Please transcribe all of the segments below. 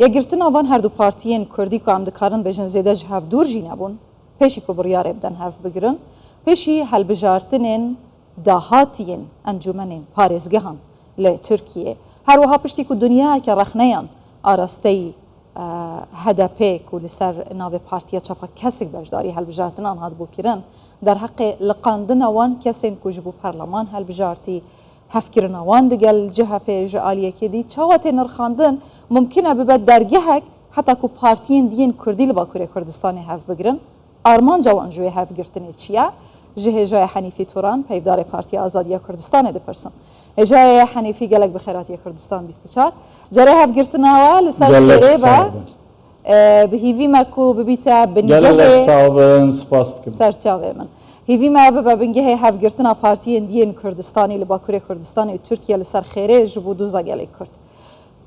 یەکگرتن ئەوان هەردوو پارتیên کوردی و ئەم دikarin bêjin zêde ji hevdûr jî nebûn pêşî ku biryarê bidin hev bigirin pêşî helbijartinên dahatiyên encûmenên parêzgehan li Tirkiye her wiha piştî ku dunyayeke rexneyan arasteyî HDP ku li ser navê partiya çapa kesek beşdarî helbijartinan hatibû kirin derheqê liqandina wan kesên ku ji bo perleman helbijartî hevkirina wan digel CHP ji aliyekê dî çawa tê nirxandin mumkin e bibe dergehek heta ku partiyên diyên Kurdî li Bakurê Kurdistanê hev bigirin armanca wan ji wê hevgirtinê çi ye ji hêjaya Henîfî Turan peyvdarê Partiya Azadiya Kurdistanê dipirsin hêjaya Henîfî gelek bi xêratiya Kurdistan 24 cerê hevgirtina we li ser xêrê be bi hîvî me ku bibîte bingehê serçavê min hîvî me bibe bingehê hevgirtina partiyên diyên Kurdistanê li Bakurê Kurdistanê û Tirkiye li ser xêrê ji bo doza gelek Kurd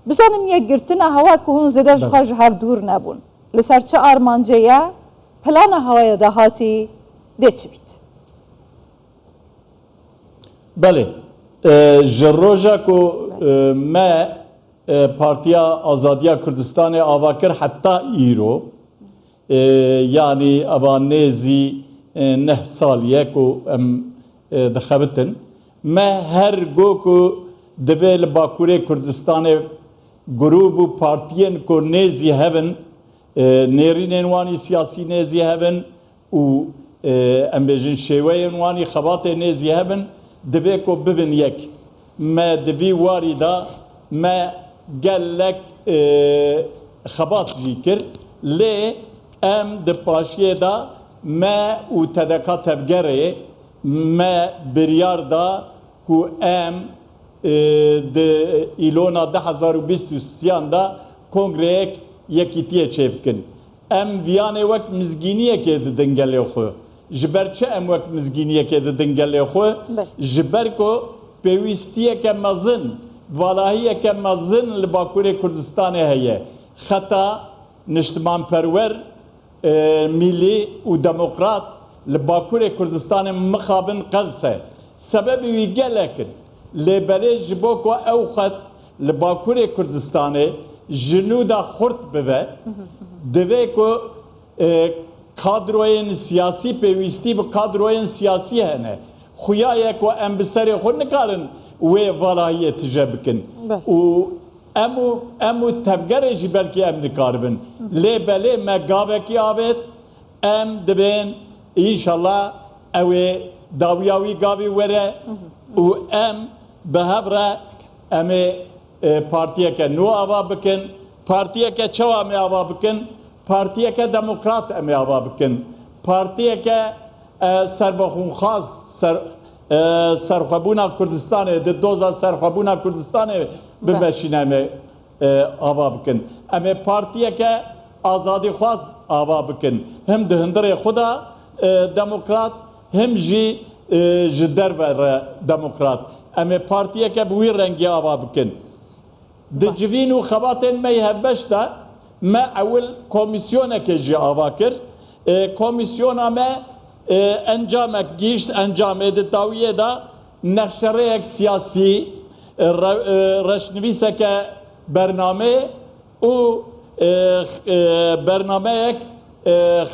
bizanim yekgirtina hewa ku hûn zêde ji xwe ji hev dûr nebûn li ser çi armancê ye plana hewaya dahatî dê çi bît Belê ji roja ku me Partiya Azadiya Kurdistanê ava kir heta îro yanî eva nêzî neh saliye ku em dixebitin me her go ku divê li Bakurê Kurdistanê grûp û partiyên ku nêzî hevin nêrînên wanî siyasî nêzî hevin û em bêjin şêweyên wanî xebatê nêzî hevin divê ku bibin yek me di vî warî da me gelek xebat jî kir lê em di paşiyê da me û tedeka tevgerê me biryar da ku em di îlona 2023 da kongreyek yekîtiye çêbikin em viyanê wek mizgîniyekê didin gelê xwe ji ber çi em wek mizgîniyekê didin gelê xwe ji ber ku pêwîstiyeke mezin valahiyeke mezin li Bakurê Kurdistanê heye xeta niştimanperwer milî û demokrat li Bakurê Kurdistanê mixabin qelse sebebî wî gelekir lê belê ji bo ku ew xet li Bakurê Kurdistanê ji nû da xurt bibe divê ku kadroyên siyasî pêwîstî bi kadroyên siyasî hene xuya ku em bi serê xwe nikarin wê valahiyê tije bikin û em û tevgerê jî belkî em nikaribin lê belê me gavekî avêt em dibên înşallah ew ê dawiya wî gavê were û em bi hev re em ê partiyeke nû ava bikin partiyeke çawa em ê ava bikin partiyeke demokrat em ê ava bikin partiyeke serbexûnxwaz serxwebûna Kurdistanê di doza serxwebûna Kurdistanê bimeşîne em ê ava bikin em ê partiyeke azadîxwaz ava bikin him di hindirê xwe da demokrat him jî ji derve re demokrat em ê partiyeke bi wî rengî ava bikin di civîn û xebatên me hev beş de me ewil komisyonekê jî ava kir komisyona me encamek gîşt encamê di dawiyê da nexşereyek siyasî reşnivîseke bername û bernameyek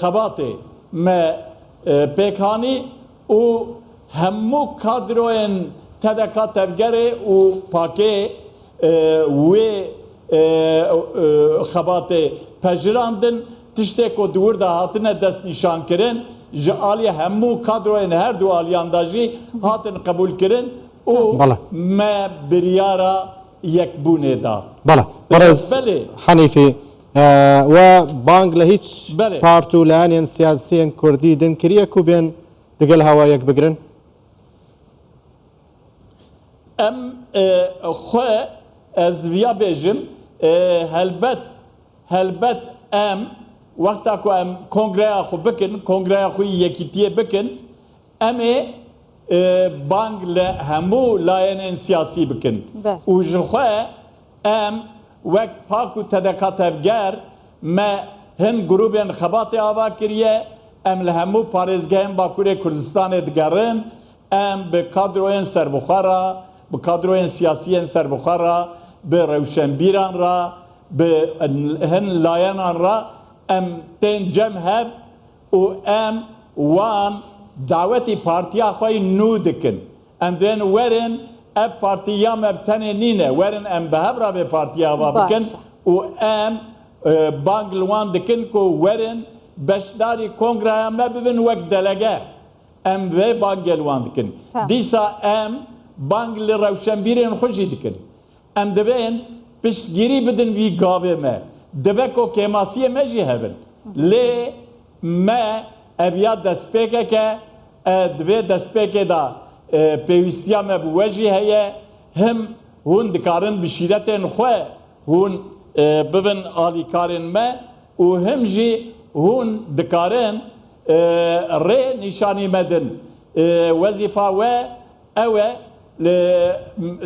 xebatê me pêkhanî û hemû kadroyên tedeka tevgerê û pakê wê xebatê pejirandin tiştê ku di wir de hatine destnîşankirin ji aliyê hemû kadroyên her du aliyan da jî hatin qebûlkirin û me biryara yekbûnê da. Bala. Barez Henîfî ve bang li hiç part û leyanên siyasiyên Kurdî din kiriye ku bên digel hewa yek bigirin? Em xwe ez viya bêjim helbet em wexta ku em kongreya xwe bikin kongreya xwe yekîtiyê bikin em ê bang li hemû layenên siyasî bikin û ji xwe em wek pak û tedeka tevger me hin grûpên xebatê ava kiriye em li hemû parêzgehên Bakurê Kurdistanê digerin em bi kadroyên serbixwe ra bi kadroyên siyasiyên serbixwe ra bi rewşenbîran ra هن لاينان را ام تين جم هف و ام وان دعوتي بارتيا خوي نو دكن ام دين ورن اب بارتيا مبتني نينه ورن ام بهبرا ببارتيا وابكن و ام بانجلوان دكن كو ورن بشداري كونغرا ما ببن وقت دلقه ام و بانجلوان دكن ديسا ام بانجل روشنبيرين خوشي دكن ام دبين پشتگیری بدن وی گاوه ما دبکو کماسیه مجی هبن لی ما اویا دسپیکه که دوی دسپیکه دا پیوستیا ما بوجی هیه هم هون دکارن بشیرتن خواه هون ببن آلیکارن ما و هم جی هون دکارن ری نشانی مدن وظیفه و اوه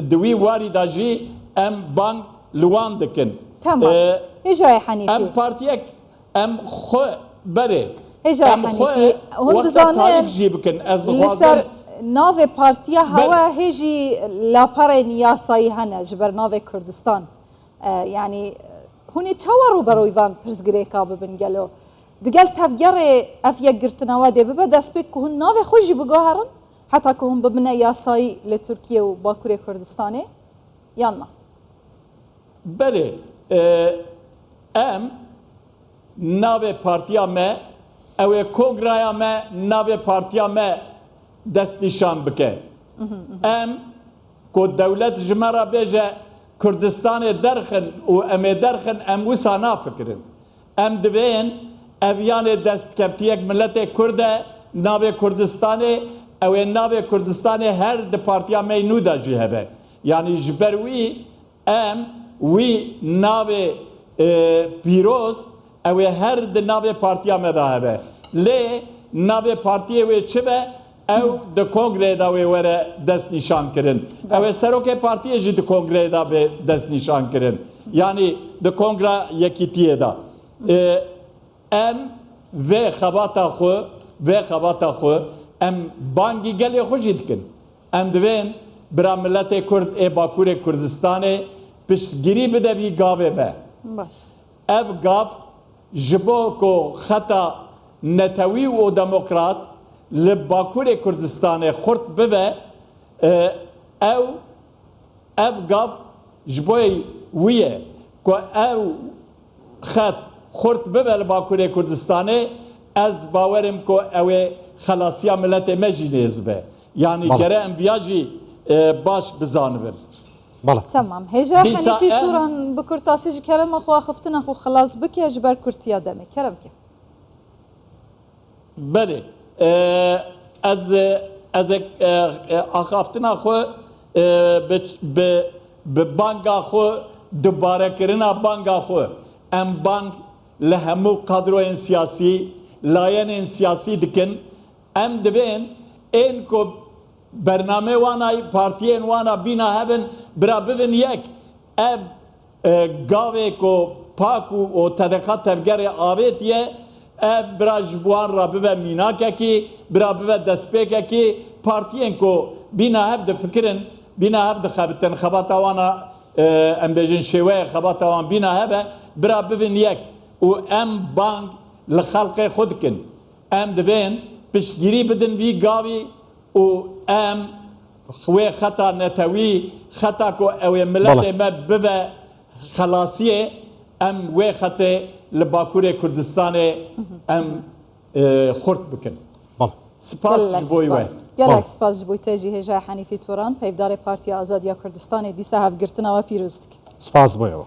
دوی واری دا جی ام بانک لوان دکن تمام هجای حنیفی ام پارتیک ام خو بره هجای حنیفی هون تعریف جی بکن از لسر ناو پارتیا هوا هجی لاپرین یاسایی هنه جبر ناو کردستان یعنی هونی چاورو برویوان پرزگری که ببین گلو دگل تفگر افیا گرتنوا دی ببه دست بک که هون ناو خوشی بگاهرن حتی که هون ببینه یاسایی لترکیه و باکوری کردستانه یا نه بله ام ناو پارتیا ما او کنگرایا ما ناو پارتیا ما دست نشان بکه ام کو دولت جمرا بیجه کردستان درخن و ام درخن ام وسا نافکرن ام دوین اویان دست کفتیک ملت کرده ناو کردستان او ناو کردستان هر د پارتیا ما نو دا جهبه یعنی جبروی ام وی ناو پیروز او هر د ناو پارتیا مداهبه لی ناو پارتیا وی چه به او د کنگره دا وی وره دست نشان کرن او سروک پارتیا جی د کنگره دا به دست نشان کرن یعنی د کنگره یکیتیه دا ام و خباتا خو ام بانگی گلی خوشید کن ام دوین برا ملت کرد ای باکور کردستانه پشتگیری بده وی گاوه به اف گاو جبو کو خطا نتوی و دموکرات لباکور کردستان خورد ببه او اف گاو جبوی ویه که او خط خورد ببه لباکور کردستان از باورم که او خلاصیا ملت مجی نیزبه یعنی گره انبیاجی باش بزانبن تمام هجا حنیفی توران بکرتاسی جی کرم اخو خفتن اخو خلاص بکی جبر کرتیا دمه کرم که بله از اخافتن اخو به بانک اخو دوباره کرنا بانک اخو ام بانک لهمو قدرو سیاسی لاین سیاسی دکن ام دبین این کو برنامه وانا پارتیین وانا بینا هبن برا ببین یک اف گاوه کو پاکو و تدقات تفگر آویتیه اف برا جبوان را ببین میناکه کی برا ببین دسپیکه کی پارتیین کو بینا هب دفکرن بینا هب دخبتن خباتا وانا ام بجن شوه خباتا وان بینا هبه برا ببین یک و ام بانک لخلق خود کن ام دبین پشگیری بدن وی گاوی و ام خوی خطا نتوی خطا کو او ملت ما ببه خلاصیه ام وی خطا لباکور کردستان ام خورد بکن سپاس جبوی وی گلک سپاس جبوی تیجی هجای حنیفی توران پیفدار پارتی آزادیا کردستان دیسا هفگرتنا و پیروزد سپاس بویو